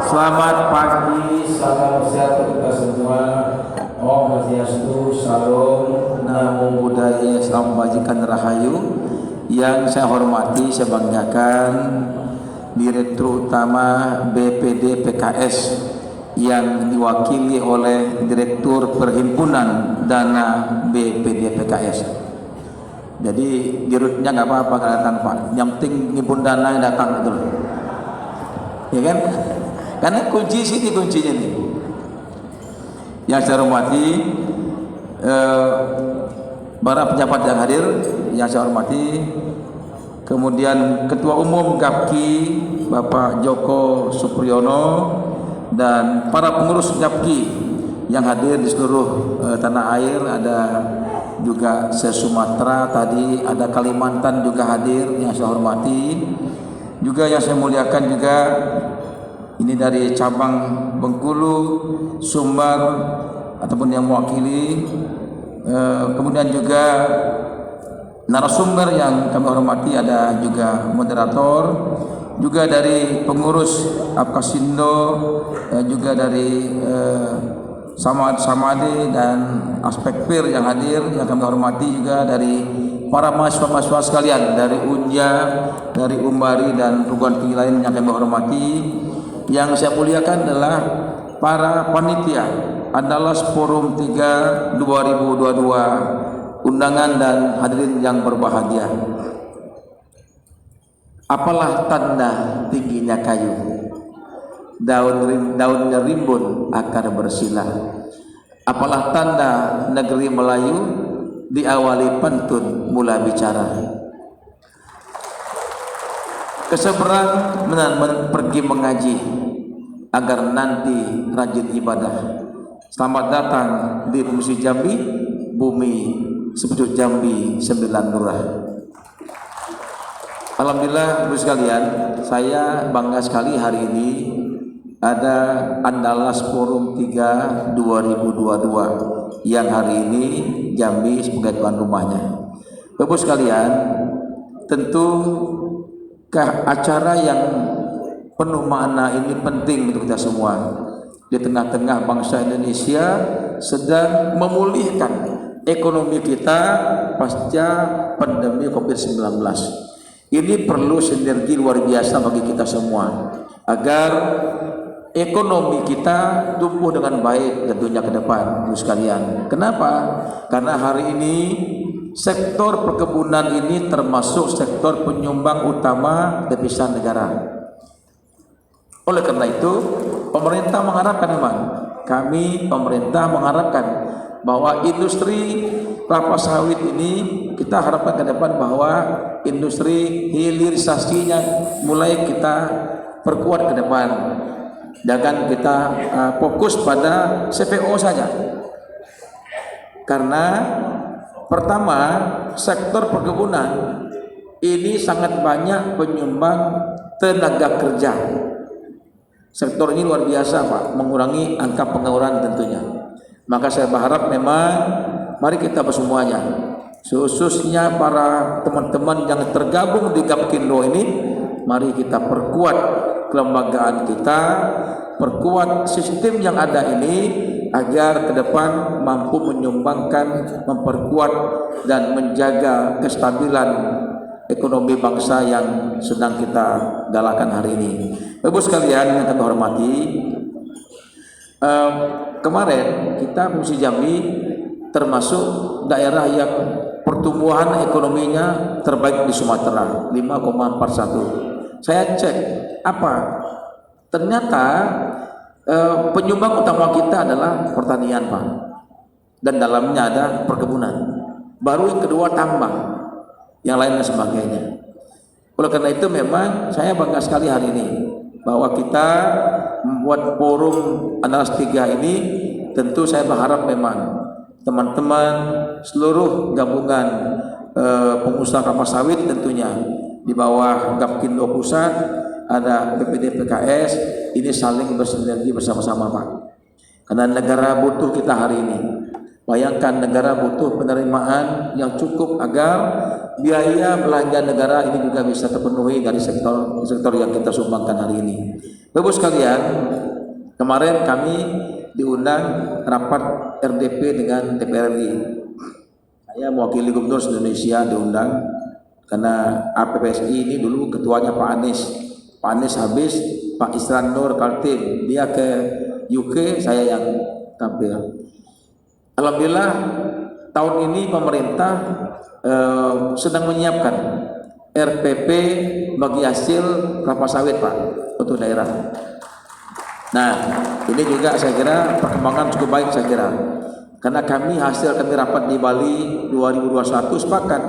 Selamat pagi, salam sehat untuk kita semua. Om Swastiastu, Salam, Namo Buddhaya, Salam Kebajikan Rahayu. Yang saya hormati, saya banggakan Direktur Utama BPD PKS yang diwakili oleh Direktur Perhimpunan Dana BPD PKS. Jadi dirutnya nggak apa-apa kalau datang Pak, yang penting ngimpun dana yang datang itu, ya kan? Karena kunci sini kuncinya nih. Yang saya hormati para pejabat yang hadir, yang saya hormati, kemudian Ketua Umum GAPKI Bapak Joko Supriyono dan para pengurus GAPKI yang hadir di seluruh tanah air, ada juga se-Sumatera tadi, ada Kalimantan juga hadir yang saya hormati, juga yang saya muliakan juga ini dari cabang Bengkulu, Sumbar ataupun yang mewakili, kemudian juga narasumber yang kami hormati, ada juga moderator, juga dari pengurus Apkasindo, juga dari Samade dan Aspek PIR yang hadir, yang kami hormati, juga dari para mahasiswa-mahasiswa sekalian dari Unja, dari Umbari dan perguruan tinggi lain yang kami hormati. Yang saya muliakan adalah para panitia Andalas Forum 3 2022, undangan dan hadirin yang berbahagia. Apalah tanda tingginya kayu, daunnya rimbun, akar bersilah. Apalah tanda negeri Melayu, diawali pantun mula bicara. Keseberang pergi mengaji, agar nanti rajin ibadah. Selamat datang di Provinsi Jambi, bumi sepucuk Jambi 9 lurah. Alhamdulillah, Ibu sekalian, saya bangga sekali hari ini ada Andalas Forum 3 2022 yang hari ini Jambi sebagai tuan rumahnya. Ibu sekalian, tentu acara yang penuh makna ini penting untuk kita semua. Di tengah-tengah bangsa Indonesia sedang memulihkan ekonomi kita pasca pandemi COVID-19. Ini perlu sinergi luar biasa bagi kita semua agar ekonomi kita tumbuh dengan baik tentunya ke depan, Ibu sekalian. Kenapa? Karena hari ini sektor perkebunan ini termasuk sektor penyumbang utama devisa negara. Oleh karena itu, pemerintah mengharapkan, pemerintah mengharapkan bahwa industri kelapa sawit ini kita harapkan ke depan bahwa industri hilirisasinya mulai kita perkuat ke depan. Jangan kita fokus pada CPO saja. Karena pertama, sektor perkebunan ini sangat banyak penyumbang tenaga kerja. Sektor ini luar biasa Pak, mengurangi angka pengangguran tentunya. Maka saya berharap memang mari kita bersemuanya, khususnya para teman-teman yang tergabung di GAPKINDO ini, mari kita perkuat kelembagaan kita, perkuat sistem yang ada ini agar ke depan mampu menyumbangkan, memperkuat dan menjaga kestabilan ekonomi bangsa yang sedang kita galakan hari ini. Ibu sekalian yang kami hormati, kemarin kita Provinsi Jambi termasuk daerah yang pertumbuhan ekonominya terbaik di Sumatera, 5,41. Saya cek apa? Ternyata penyumbang utama kita adalah pertanian Pak, dan dalamnya ada perkebunan. Baru yang kedua tambang, yang lain dan sebagainya. Oleh karena itu memang saya bangga sekali hari ini bahwa kita membuat forum Andalas 3 ini. Tentu saya berharap memang teman-teman seluruh gabungan pengusaha kelapa sawit tentunya di bawah GAPKINDO Pusat, ada BPD PKS, ini saling bersinergi bersama-sama Pak. Karena negara butuh kita hari ini. Bayangkan negara butuh penerimaan yang cukup agar biaya belanja negara ini juga bisa terpenuhi dari sektor yang kita sumbangkan hari ini. Bapak sekalian, kemarin kami diundang rapat RDP dengan DPR RI. Saya mewakili Gubernur Indonesia diundang karena APPSI ini dulu ketuanya Pak Anies. Pak Anies habis, Pak Isran Nur Kaltim dia ke UK, saya yang tampil. Alhamdulillah tahun ini pemerintah sedang menyiapkan RPP bagi hasil kelapa sawit Pak untuk daerah. Nah ini juga saya kira perkembangan cukup baik saya kira, karena kami rapat di Bali 2021 sepakat,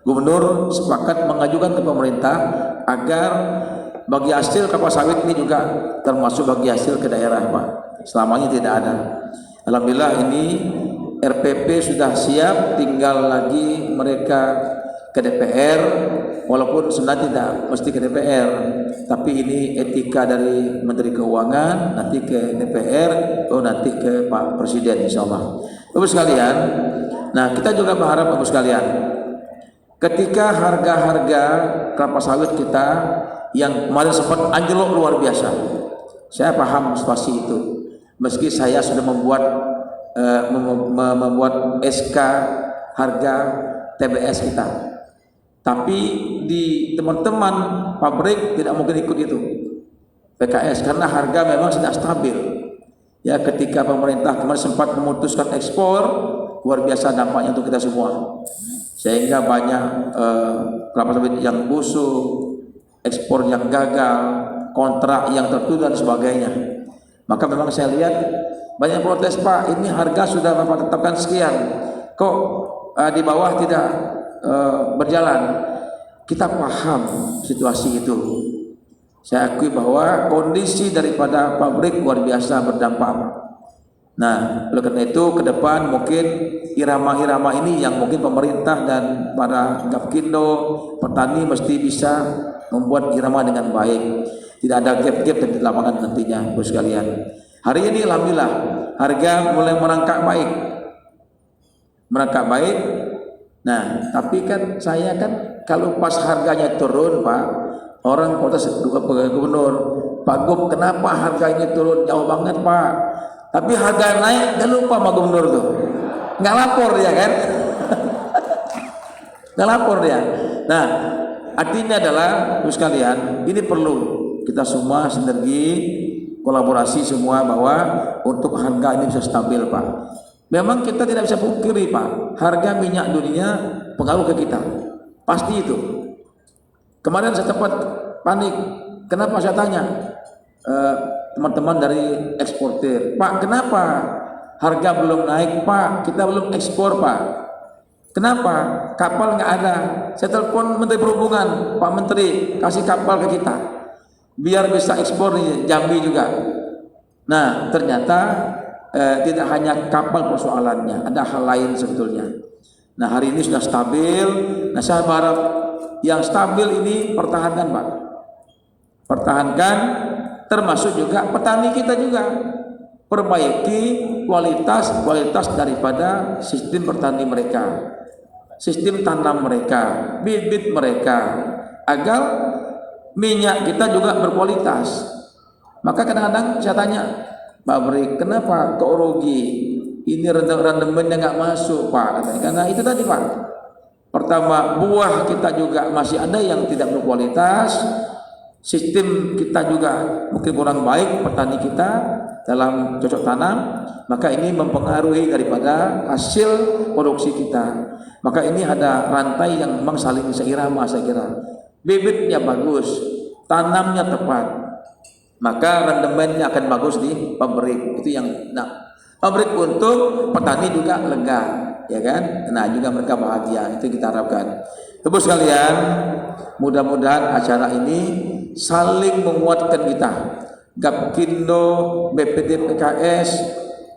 Gubernur sepakat mengajukan ke pemerintah agar bagi hasil kelapa sawit ini juga termasuk bagi hasil ke daerah Pak. Selamanya tidak ada. Alhamdulillah ini RPP sudah siap, tinggal lagi mereka ke DPR, walaupun sebenarnya tidak mesti ke DPR, tapi ini etika dari Menteri Keuangan, nanti ke DPR, nanti ke Pak Presiden insyaallah. Bapak sekalian, nah kita juga berharap Bapak sekalian, ketika harga-harga kelapa sawit kita yang kemarin sempat anjlok luar biasa, saya paham situasi itu. Meski saya sudah membuat SK harga TBS kita, tapi di teman-teman pabrik tidak mungkin ikut itu PKS karena harga memang tidak stabil. Ya, ketika pemerintah kemarin sempat memutuskan ekspor, luar biasa dampaknya untuk kita semua, sehingga banyak kelapa sawit yang busuk, ekspor yang gagal, kontrak yang tertunda dan sebagainya. Maka memang saya lihat banyak protes, Pak, ini harga sudah Bapak tetapkan sekian, kok di bawah tidak berjalan. Kita paham situasi itu. Saya akui bahwa kondisi daripada pabrik luar biasa berdampak. Nah, oleh karena itu ke depan mungkin irama-irama ini yang mungkin pemerintah dan para Gapkindo, petani mesti bisa membuat irama dengan baik. Tidak ada gap-gap di lapangan nantinya, Bos sekalian. Hari ini alhamdulillah harga mulai merangkak baik. Nah, tapi kan saya kan kalau pas harganya turun, Pak, orang protes Gubernur, Pak Gub, kenapa harga ini turun jauh banget, Pak? Tapi harga naik, dia lupa sama Gubernur tuh, nggak lapor dia kan? Nggak lapor dia. Nah, artinya adalah, Bos sekalian, ini perlu kita semua sinergi, kolaborasi semua bahwa untuk harga ini bisa stabil, Pak. Memang kita tidak bisa pungkiri, Pak, harga minyak dunia pengaruh ke kita, pasti itu. Kemarin saya sempat panik, kenapa saya tanya teman-teman dari eksportir, Pak, kenapa harga belum naik, Pak? Kita belum ekspor, Pak. Kenapa? Kapal nggak ada. Saya telepon Menteri Perhubungan, Pak Menteri, kasih kapal ke kita, biar bisa ekspor di Jambi juga. Nah, ternyata tidak hanya kapal persoalannya, ada hal lain sebetulnya. Nah, hari ini sudah stabil. Nah, saya berharap yang stabil ini pertahankan, Pak. Pertahankan, termasuk juga petani kita juga. Perbaiki kualitas daripada sistem pertanian mereka, sistem tanam mereka, bibit mereka, agar minyak kita juga berkualitas. Maka kadang-kadang saya tanya, Pak Brik, kenapa kok rugi? Ini rendemennya nggak masuk, Pak. Karena itu tadi, Pak. Pertama, buah kita juga masih ada yang tidak berkualitas. Sistem kita juga mungkin kurang baik, petani kita dalam cocok tanam. Maka ini mempengaruhi daripada hasil produksi kita. Maka ini ada rantai yang memang saling seirama, saya kira. Bibitnya bagus, tanamnya tepat, maka rendemennya akan bagus di pabrik. Itu yang pabrik untung, petani juga lega, ya kan? Nah, juga mereka bahagia. Itu kita harapkan. Ibu sekalian, mudah-mudahan acara ini saling menguatkan kita, Gapkindo, BPD PKS,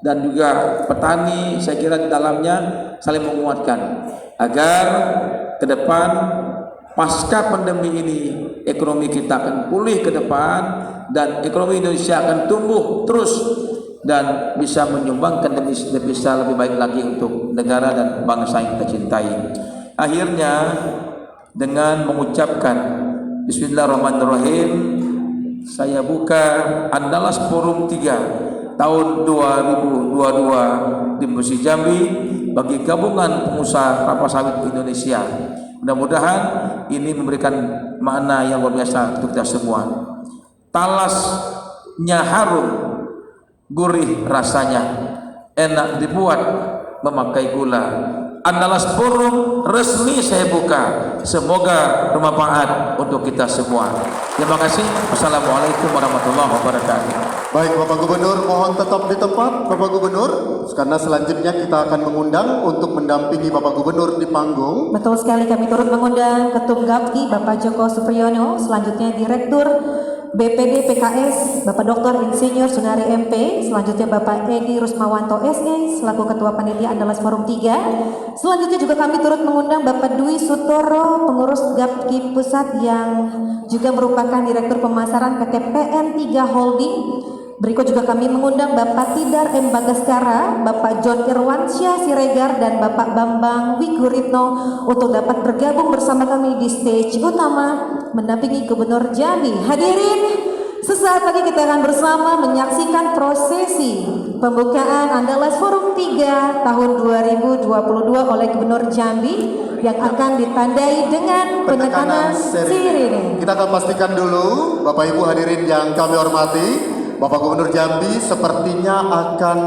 dan juga petani, saya kira di dalamnya saling menguatkan agar ke depan pasca pandemi ini ekonomi kita akan pulih ke depan dan ekonomi Indonesia akan tumbuh terus dan bisa menyumbangkan demi bisa lebih baik lagi untuk negara dan bangsa yang kita cintai. Akhirnya dengan mengucapkan Bismillahirrahmanirrahim, saya buka Andalas Forum 3 tahun 2022 di Musi Jambi bagi gabungan pengusaha kelapa sawit Indonesia. Mudah-mudahan ini memberikan makna yang luar biasa untuk kita semua. Talasnya harum, gurih rasanya, enak dibuat, memakai gula. Andalas Forum resmi saya buka. Semoga bermanfaat untuk kita semua. Terima kasih. Wassalamualaikum warahmatullahi wabarakatuh. Baik Bapak Gubernur, mohon tetap di tempat Bapak Gubernur, karena selanjutnya kita akan mengundang untuk mendampingi Bapak Gubernur di panggung. Betul sekali, kami turut mengundang Ketum Gapki Bapak Joko Supriyono, selanjutnya Direktur BPD PKS Bapak Dr. Insinyur Sunari MP, selanjutnya Bapak Edi Rusmawanto SE selaku Ketua Panitia Andalas Forum 3. Selanjutnya juga kami turut mengundang Bapak Dwi Sutoro, pengurus Gapki Pusat yang juga merupakan Direktur Pemasaran PT PN3 Holding. Berikut juga kami mengundang Bapak Tidar M. Bagaskara, Bapak John Irwansyah Siregar, dan Bapak Bambang Wiguritno untuk dapat bergabung bersama kami di stage utama mendampingi Gubernur Jambi. Hadirin, sesaat lagi kita akan bersama menyaksikan prosesi pembukaan Andalas Forum 3 tahun 2022 oleh Gubernur Jambi yang akan ditandai dengan penekanan sirine. Kita akan pastikan dulu, Bapak Ibu hadirin yang kami hormati, Bapak Gubernur Jambi sepertinya akan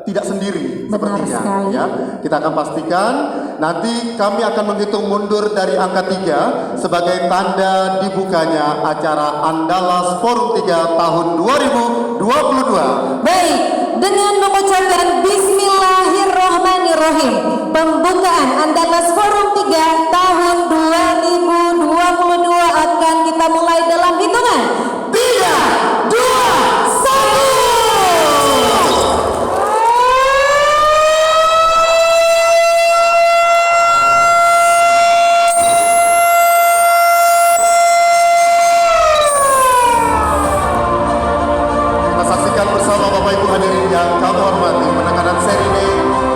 tidak sendiri. Benar sepertinya sekali. ya. Kita akan pastikan nanti kami akan menghitung mundur dari angka 3 sebagai tanda dibukanya acara Andalas Forum 3 tahun 2022. Baik, dengan mengucapkan Bismillahirrahmanirrahim, pembukaan Andalas Forum 3 tahun 2022 akan kita mulai dalam hitungan 3, 2, 1. Kita saksikan bersama Bapak Ibu hadirin yang kami hormati, penekanan sirine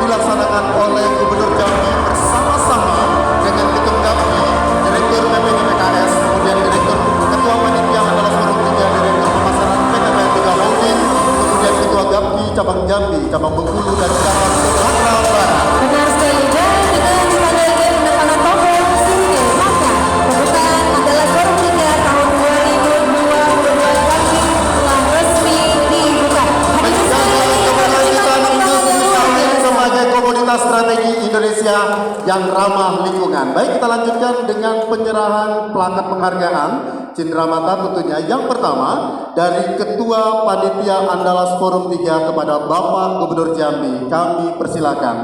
dilaksanakan oleh Gubernur Jambi bersama-sama dengan Ketum Gapki, Direktur BPD PKS, kemudian Direktur Ketua Panitia Andalas Forum 3, Direktur Pemasaran PT PN3 Holding, kemudian Ketua Gapki Cabang Jambi, Cabang Bengkulu, dan Cabang Sumatera Barat. Benar sekali, dan dengan ditandai penekanan tombol sirine, maka pembukaan Andalas Forum 3 tahun 2022 kami telah resmi dibuka. Hadirin sekalian, Keberlanjutan industri sawit sebagai komoditas strategi Indonesia yang ramah lingkungan. Baik, kita lanjutkan dengan penyerahan plakat penghargaan Cindramata tentunya. Yang pertama dari Ketua Panitia Andalas Forum 3 kepada Bapak Gubernur Jambi. Kami persilakan.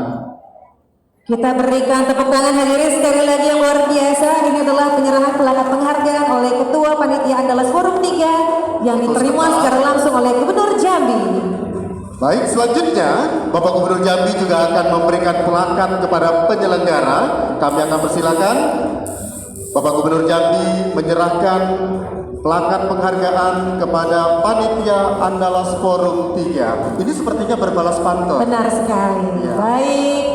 kita berikan tepuk tangan hadirin sekali lagi yang luar biasa. Ini adalah penyerahan plakat penghargaan oleh Ketua Panitia Andalas Forum 3 yang diterima secara langsung oleh Gubernur Jambi. Baik, selanjutnya Bapak Gubernur Jambi juga akan memberikan plakat kepada penyelenggara. Kami akan persilakan Bapak Gubernur Jambi menyerahkan plakat penghargaan kepada Panitia Andalas Forum 3. Ini sepertinya berbalas pantun. Benar sekali. Ya. Baik.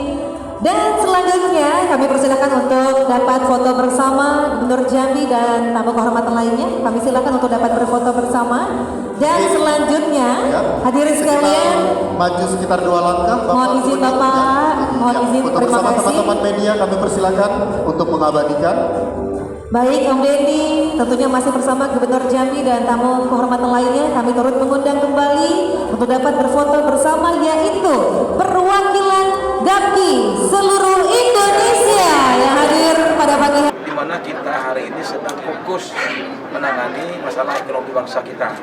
Dan selanjutnya kami persilakan untuk dapat foto bersama Gubernur Jambi dan tamu kehormatan lainnya. Kami silakan untuk dapat berfoto bersama. Dan selanjutnya Ya. hadirin sekalian, Maju sekitar 2 langkah. mohon izin Gubernur. Bapak, mohon izin, Untuk terima bersama kasih. teman-teman media kami persilakan untuk mengabadikan. Baik Om Dendi, tentunya masih bersama Gubernur Jambi dan tamu kehormatan lainnya. Kami turut mengundang kembali untuk dapat berfoto bersama, yaitu perwakilan Gapki seluruh Indonesia yang hadir pada pagi hari. Di mana kita hari ini sedang fokus menangani masalah ekonomi bangsa kita.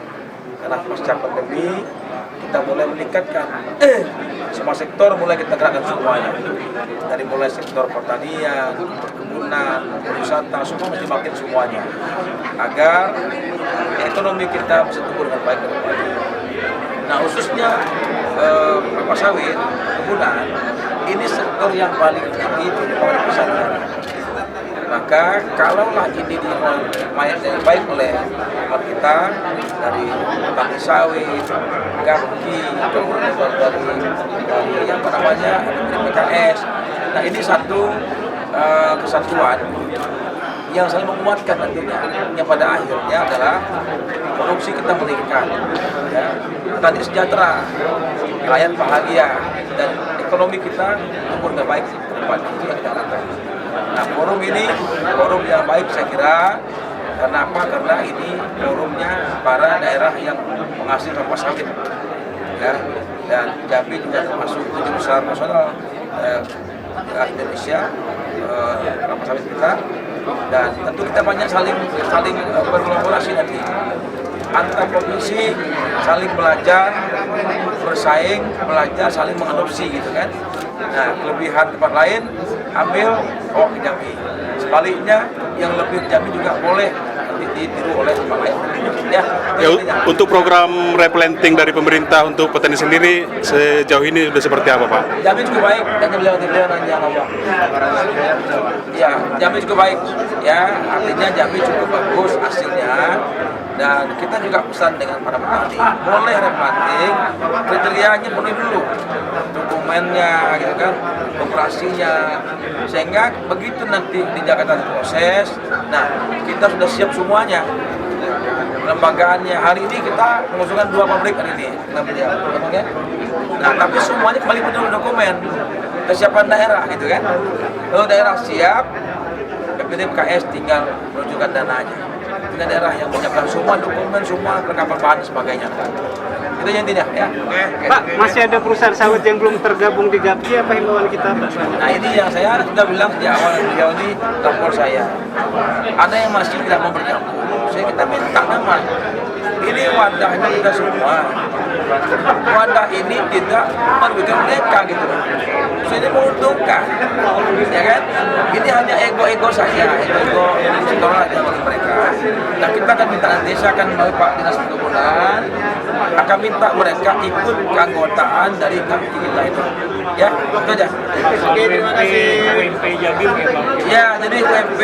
Karena pasca pandemi kita mulai meningkatkan semua sektor, mulai kita gerakkan semuanya. Dari mulai sektor pertanian, perkebunan, wisata, semua mesti bangkit semuanya agar ekonomi kita bisa tumbuh dengan baik. Nah, khususnya kelapa sawit, perkebunan, ini sektor yang paling tinggi di bawah besar negara. Maka kalaulah ini dimain dengan baik oleh teman kita dari petani sawit, Gapki, kemudian dari apa namanya dari PKS. Nah ini satu kesatuan yang saling menguatkan nantinya, yang pada akhirnya adalah produksi kita meningkat, ya, petani sejahtera, rakyat bahagia, dan ekonomi kita tumbuh dengan baik ke depan. Itu yang kita harapkan. Nah, forum ini forum yang baik saya kira. Kenapa? Karena ini forumnya para daerah yang menghasil kelapa sawit, ya, dan Jambi juga termasuk 7 besar nasional Indonesia kelapa sawit kita. Dan tentu kita banyak saling berkolaborasi nanti antar provinsi, saling belajar, bersaing, belajar, saling mengadopsi gitu kan. Nah, kelebihan tempat lain ambil ke Jambi. Sebaliknya yang lebih Jambi juga boleh ditiru oleh tempat lain. Ya, untuk program replanting dari pemerintah untuk petani sendiri sejauh ini sudah seperti apa, Pak? Jambi cukup baik, dan beliau nanya apa? Ya, Jambi cukup baik, ya, artinya Jambi cukup bagus hasilnya, dan kita juga pesan dengan para petani, boleh replanting, kriterianya penuhi dulu, dokumennya, gitu kan, operasinya, sehingga begitu nanti di Jakarta proses, nah kita sudah siap semuanya. Lembagaannya hari ini kita mengusulkan 2 pabrik hari ini, nah tapi semuanya kembali penuh dokumen kesiapan daerah gitu kan. Kalau daerah siap, PKS tinggal menunjukkan dananya. Dengan daerah yang menyiapkan semua dokumen, semua perlengkapan bahan dan sebagainya. Itu yang intinya ya. Pak, masih ada perusahaan sawit yang belum tergabung di Gapki, apa himbauan kita, Pak? Nah ini yang saya sudah bilang di awal beliau ini lapor saya. Ada yang masih tidak mau bergabung. Saya kita minta nama. Ini wadahnya kita semua. Wadah ini tidak merugikan mereka gitu. So, ini menguntungkan, ya kan? Ini hanya ego saya, ego sektoral aja bagi mereka. Nah kita akan minta nanti, saya akan melalui Pak Dinas Perkebunan, akan minta mereka ikut keanggotaan dari Gapki kita itu. Ya, itu aja. Oke, terima kasih. Ya, jadi UMP.